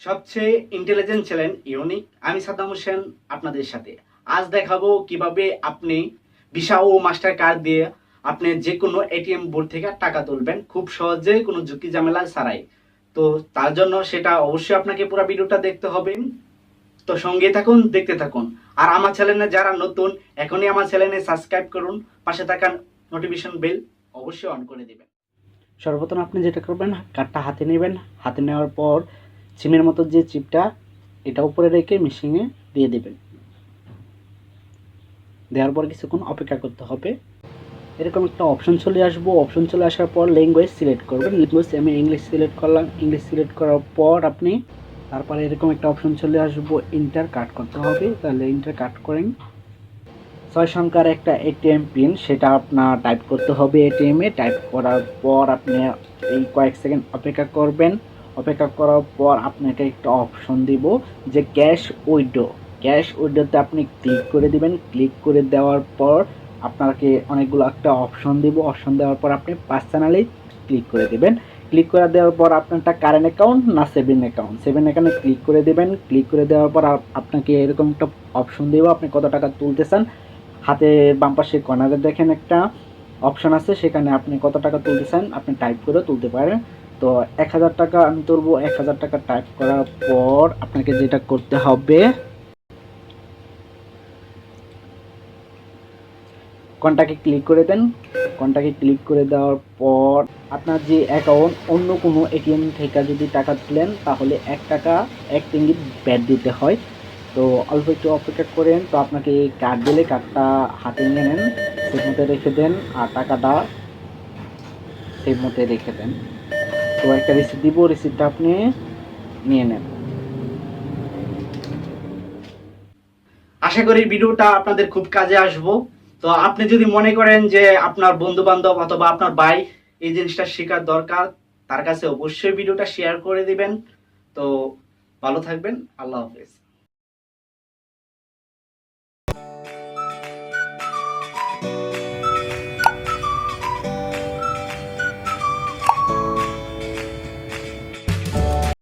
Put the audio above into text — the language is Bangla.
সবচেয়ে ইন্টেলিজেন্ট চ্যানেল ইউনিক, আমি সাদ্দাম হোসেন আপনাদের সাথে আজ দেখাবো কিভাবে আপনি ভিসা ও মাস্টার কার্ড দিয়ে আপনি যে কোনো এটিএম বুথ থেকে টাকা তুলবেন খুব সহজে, কোনো ঝুঁকি ঝামেলা ছাড়াই। তো তার জন্য সেটা অবশ্যই আপনাকে পুরো ভিডিওটা দেখতে হবে। তো সঙ্গে থাকুন, দেখতে থাকুন। আর আমার চ্যানেলে যারা নতুন, এখনই আমার চ্যানেলে সাবস্ক্রাইব করুন, পাশে থাকা নোটিফিকেশন বেল অবশ্যই অন করে দিবেন। সর্বপ্রথম আপনি যেটা করবেন, কার্ডটা হাতে নেবেন। হাতে নেওয়ার পর সিমের মতো যে চিপটা, এটা উপরে রেখে মেশিনে দিয়ে দেবেন। দেওয়ার পর কিছুক্ষণ অপেক্ষা করতে হবে। এরকম একটা অপশন চলে আসবো। অপশন চলে আসার পর ল্যাঙ্গুয়েজ সিলেক্ট করবেন। ল্যাঙ্গুয়েজ আমি ইংলিশ সিলেক্ট করলাম। ইংলিশ সিলেক্ট করার পর আপনি তারপরে এরকম একটা অপশন চলে আসবো, ইন্টার কাট করতে হবে। তাহলে ইন্টার কাট করেন। 6 সংখ্যার একটা এটিএম পিন, সেটা আপনার টাইপ করতে হবে এটিএমে। টাইপ করার পর আপনি এই কয়েক সেকেন্ড অপেক্ষা করবেন। অপেক্ষা করার পর আপনাকে একটা অপশন দিব যে ক্যাশ উইথড্র। ক্যাশ উইথড্রতে আপনি ক্লিক করে দিবেন। ক্লিক করে দেওয়ার পর আপনাকে অনেকগুলো একটা অপশন দিব। অপশন দেওয়ার পর আপনি পার্সোনালি ক্লিক করে দিবেন। ক্লিক করে দেওয়ার পর আপনারটা কারেন্ট অ্যাকাউন্ট না সেভিং অ্যাকাউন্ট, সেভিং অ্যাকাউন্টে ক্লিক করে দেবেন। ক্লিক করে দেওয়ার পর আপনাকে এরকম একটা অপশন দেব, আপনি কত টাকা তুলতে চান। হাতে বাম পাশে কর্নারে দেখেন একটা অপশন আছে, সেখানে আপনি কত টাকা তুলতে চান আপনি টাইপ করে তুলতে পারেন। তো 1000 টাকা আমি তুলবো। 1000 টাকা টাইপ করার পর আপনাকে যেটা করতে হবে, কন্টাক্টে ক্লিক করে দেন। কন্টাক্টে ক্লিক করে দেওয়ার পর আপনার যে অ্যাকাউন্ট, অন্য কোনো এটিএম থেকে যদি টাকা তুলেন তাহলে 1 টাকা 1 রিঙ্গিত ব্যাট দিতে হয়। তো অল্প একটু অপেক্ষা করেন। তো আপনাকে কার্ড দিলে কার্ডটা হাতে নিয়ে নেন, সেভ মতো রেখে দেন, আর টাকাটা সেভ মতো রেখে দেন। তো একটা রিসিপ্ট দিব, রিসিপ্টটা আপনি নিয়ে নেন। আশা করি ভিডিওটা আপনাদের খুব কাজে আসবো। তো আপনি যদি মনে করেন যে আপনার বন্ধু বান্ধব অথবা আপনার ভাই এই জিনিসটা শেখার দরকার, তার কাছে অবশ্যই ভিডিওটা শেয়ার করে দিবেন। তো ভালো থাকবেন, আল্লাহ হাফেজ।